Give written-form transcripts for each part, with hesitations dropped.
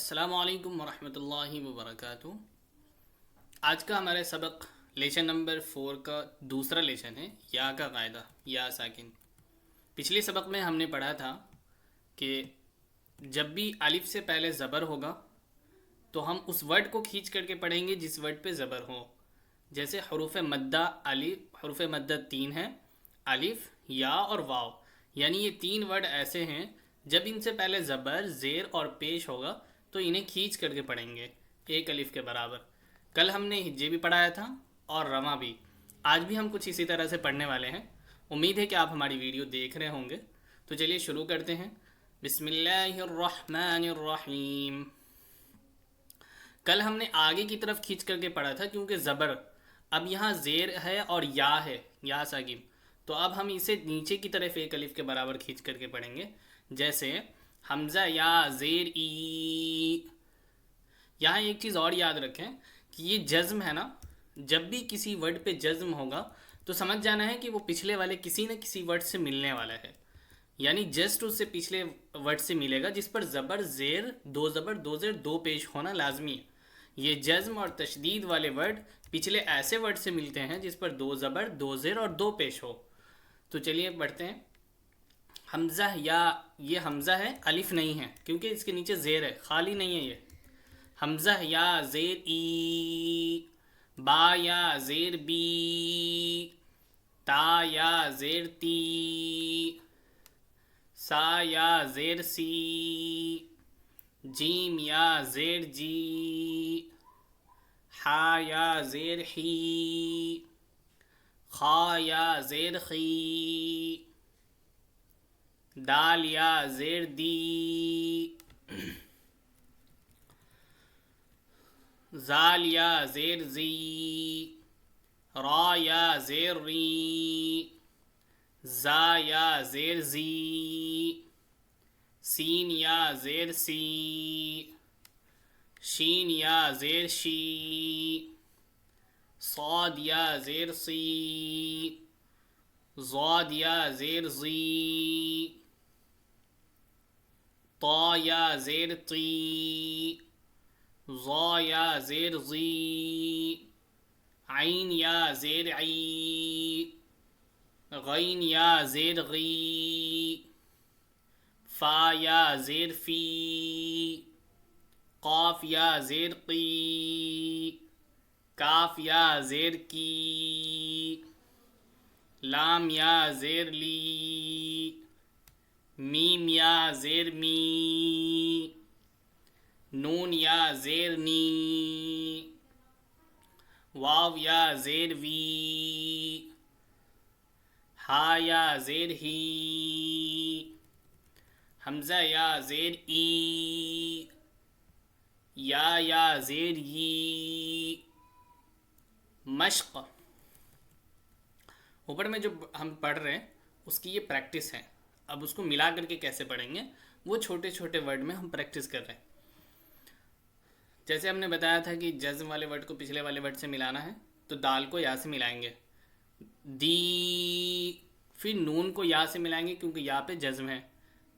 السلام علیکم ورحمۃ اللہ وبرکاتہ۔ آج کا ہمارا سبق لیسن نمبر 4 کا دوسرا لیسن ہے، یا کا قاعدہ، یا ساکن۔ پچھلے سبق میں ہم نے پڑھا تھا کہ جب بھی الف سے پہلے زبر ہوگا تو ہم اس ورڈ کو کھینچ کر کے پڑھیں گے جس ورڈ پہ زبر ہو۔ جیسے حروف مدہ، حروف مدہ 3 ہیں، الف، یا اور واو، یعنی یہ 3 ورڈ ایسے ہیں جب ان سے پہلے زبر، زیر اور پیش ہوگا تو انہیں کھینچ کر کے پڑھیں گے ایک الف کے برابر۔ کل ہم نے ہجے بھی پڑھایا تھا اور رواں بھی، آج بھی ہم کچھ اسی طرح سے پڑھنے والے ہیں۔ امید ہے کہ آپ ہماری ویڈیو دیکھ رہے ہوں گے، تو چلیے شروع کرتے ہیں۔ بسم اللہ الرحمن الرحیم۔ کل ہم نے آگے کی طرف کھینچ کر کے پڑھا تھا کیونکہ زبر اب یہاں زیر ہے اور یا ہے، یا ساکن، تو اب ہم اسے نیچے کی طرف ایک الف کے برابر کھینچ کر کے پڑھیں گے۔ جیسے حمزہ یا زیر ای۔ یہاں ایک چیز اور یاد رکھیں کہ یہ جزم ہے نا، جب بھی کسی ورڈ پہ جزم ہوگا تو سمجھ جانا ہے کہ وہ پچھلے والے کسی نہ کسی ورڈ سے ملنے والا ہے، یعنی جسٹ اس سے پچھلے ورڈ سے ملے گا جس پر زبر، زیر، دو زبر، دو زیر، دو پیش ہونا لازمی ہے۔ یہ جزم اور تشدید والے ورڈ پچھلے ایسے ورڈ سے ملتے ہیں جس پر دو زبر، دو زیر اور دو پیش ہو۔ تو چلیے پڑھتے ہیں۔ حمزہ یا، یہ حمزہ ہے، الف نہیں ہے کیونکہ اس کے نیچے زیر ہے، خالی نہیں ہے یہ۔ حمزہ یا زیر ای، با یا زیر بی، تا یا زیر تی، سا یا زیر سی، جیم یا زیر جی، حا یا زیر حی، خا یا زیر خی، دال یا زیر دی، زال یا زیر زی، را یا زیر ری، زا یا زیر زی، سین یا زیر سی، شین یا زیر شی، صاد یا زیر سی، ضاد یا زیر زی، طا یا زیر طی، ظا یا زیر زی، عین یا زیر عی، غین یا زیر غی، فا یا زیر فی، قاف یا زیر قی، کاف یا زیر کی، لام یا زیر لی، میم یا زیر می، نون یا زیر نی، واو یا زیر وی، ہا یا زیر ہی، حمزہ یا زیر ای، یا زیر ی۔ مشق، اوپر میں جو ہم پڑھ رہے ہیں اس کی یہ پریکٹس ہے، اب اس کو ملا کر کے کیسے پڑھیں گے وہ چھوٹے چھوٹے ورڈ میں ہم پریکٹس کر رہے ہیں۔ جیسے ہم نے بتایا تھا کہ جزم والے ورڈ کو پچھلے والے ورڈ سے ملانا ہے، تو دال کو یا سے ملائیں گے، دی، پھر نون کو یا سے ملائیں گے کیونکہ یا پہ جزم ہے،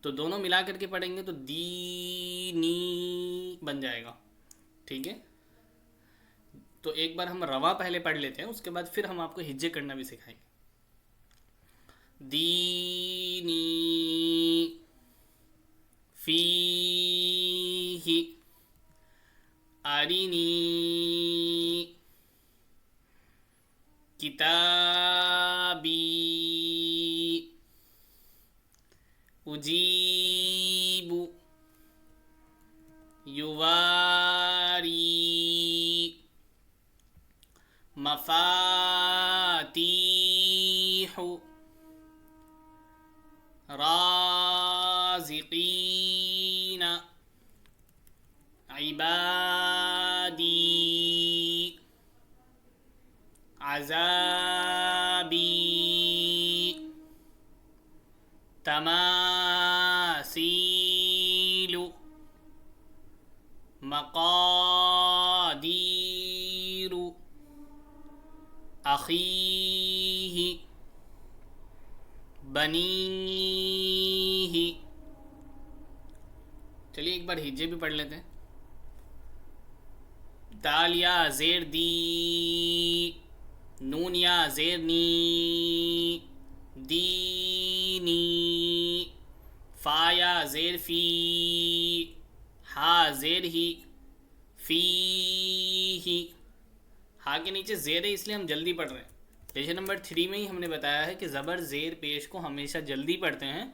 تو دونوں ملا کر کے پڑھیں گے تو دی نی بن جائے گا، ٹھیک ہے۔ تو ایک بار ہم رواں پہلے پڑھ لیتے ہیں، اس کے بعد پھر ہم آپ کو ہجے کرنا بھی سکھائیں گے۔ دینی، فیہ، ارینی، کتابی، اجیب، یواری، مفاتیح، رازقین، عبادی، عذابی، تماثیل، مقادیر، اخیہ، بنیہ۔ چلیے ایک بار ہجے بھی پڑھ لیتے ہیں۔ دال یا زیر دی، نون یا زیر نی، دینی، فا یا زیر فی، ہا زیر ہی، فی ہی. ہا کے نیچے زیر ہے اس لیے ہم جلدی پڑھ رہے ہیں. لیشن نمبر 3 میں ہی ہم نے بتایا ہے کہ زبر زیر پیش کو ہمیشہ جلدی پڑھتے ہیں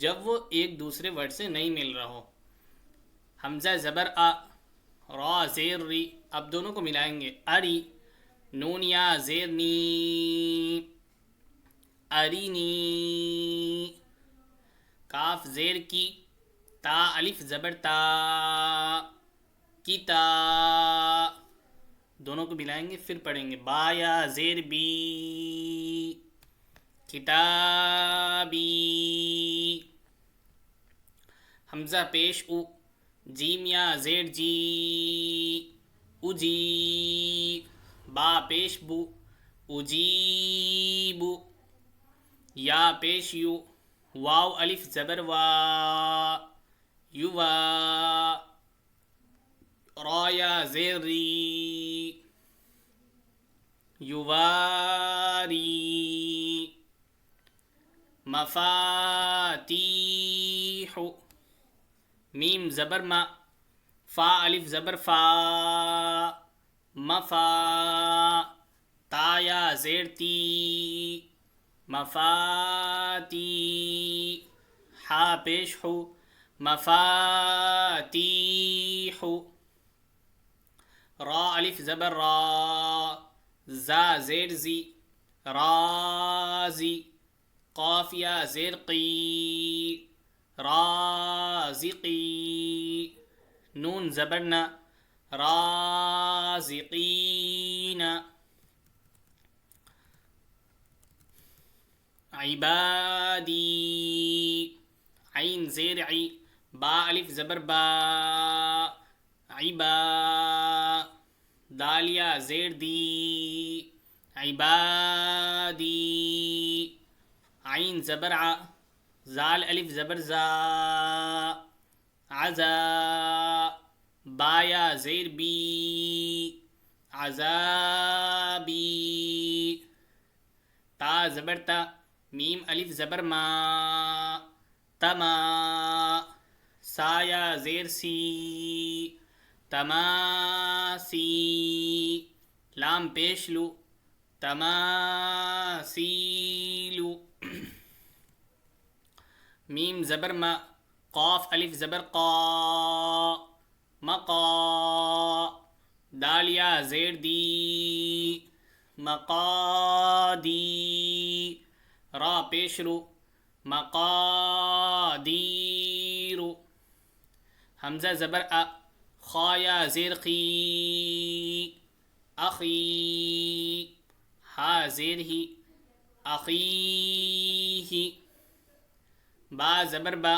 جب وہ ایک دوسرے ورڈ سے نہیں مل رہا ہو. حمزہ زبر آ، را زیر ری، اب دونوں کو ملائیں گے. اری، نون یا زیر نی، ارینی، کاف زیر کی، تا الف زبر تا، کتا، دونوں کو ملائیں گے پھر پڑھیں گے. با یا زیر بی، کتابی، حمزہ پیش او، جیم یا زیر جی، اجی، با پیش بو، اجیبو، یا پیش یو، واو الف زبر وا، یوا، را یا زیر ری، یواری، مفاتیح، میم زبر ما، فا الف زبر فا، مفا، تا یا زیر تی، مفاتی، ہا پیش ہو، مفاتیح، را الف زبر را، زا زیر زی، رازی، قاف یا زیر قی، رازقی، نون زبرنا، رازقین، عبادی، عین زیر عی، با الف زبر با، عبا، دال یا زیر دی، عبادی، عین زبر ع، زال الف زبر زا، عزا، با یا زیر بی، عذابی، تا زبر تا، میم الف زبر ما، تما، سا یا زیر سی، تماسی، لام پیش لو، تماسیلو، میم زبر ما، قاف الف زبر قا، مقا، دال یا زیر دی، مقادی، را پیش رو، مقادیرو، حمزہ زبر ا، خا یا زیر قی، اخی، ہا زیر ہی، اخیہی، با زبر با،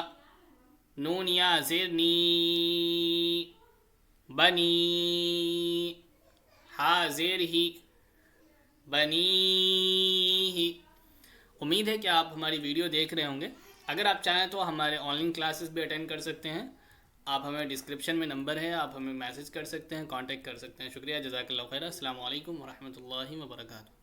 نون یا زیر نی، بنی، ہا زیر ہی، بنیہی. امید ہے کہ آپ ہماری ویڈیو دیکھ رہے ہوں گے. اگر آپ چاہیں تو ہمارے آن لائن کلاسز بھی اٹینڈ کر سکتے ہیں. آپ ہمیں ڈسکرپشن میں نمبر ہے، آپ ہمیں میسج کر سکتے ہیں، کانٹیکٹ کر سکتے ہیں. شکریہ، جزاک اللہ خیر. السلام علیکم ورحمۃ اللہ وبرکاتہ.